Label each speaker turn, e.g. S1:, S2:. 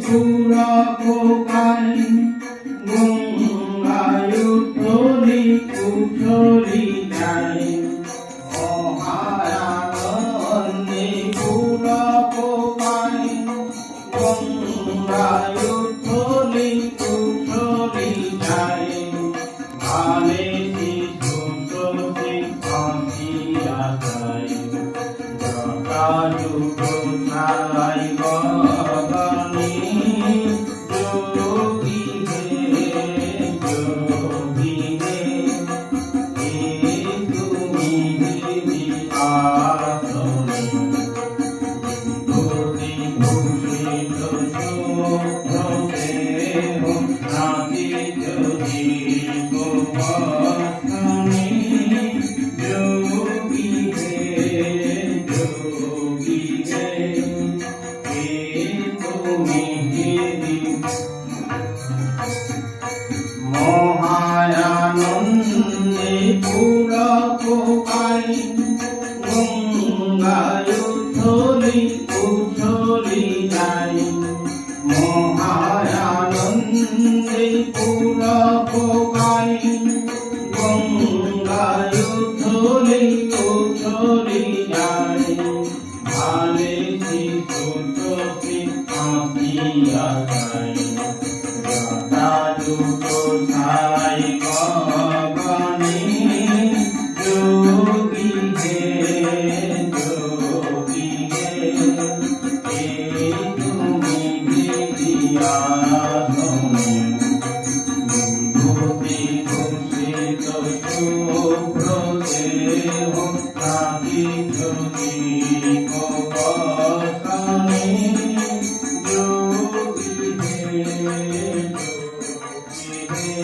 S1: পুরপকাই গঙ্গায়ুতলি কুঠরি যাই মহায়ানন্দে পুরপকাই গঙ্গায়ুতলি কুঠরি যাই ভালে শিশুসি ফাঁসিয়া যাই জটাযুগ ছাড়াই গগনে যোগী হে তুমি দেবী আসনে ভূতি ভূষিত শুভ্রদেহ নাচিত জীবনে যোগী হে তুমি দেবী মহায়ানন্দে পুরপকাই গঙ্গায়ুতলি কুঠরি যাই মহায়ানন্দে পুরপকাই গঙ্গায়ুতলি কুঠরি যাই ভালে শিশুসি ফাঁসিয়া যাই জটাযুগ ছাড়াই গগনে যোগী হে তুমি দেবী আসনে ভূতি ভূষিত শুভ্রদেহ নাচিত জীবনে যোগী হে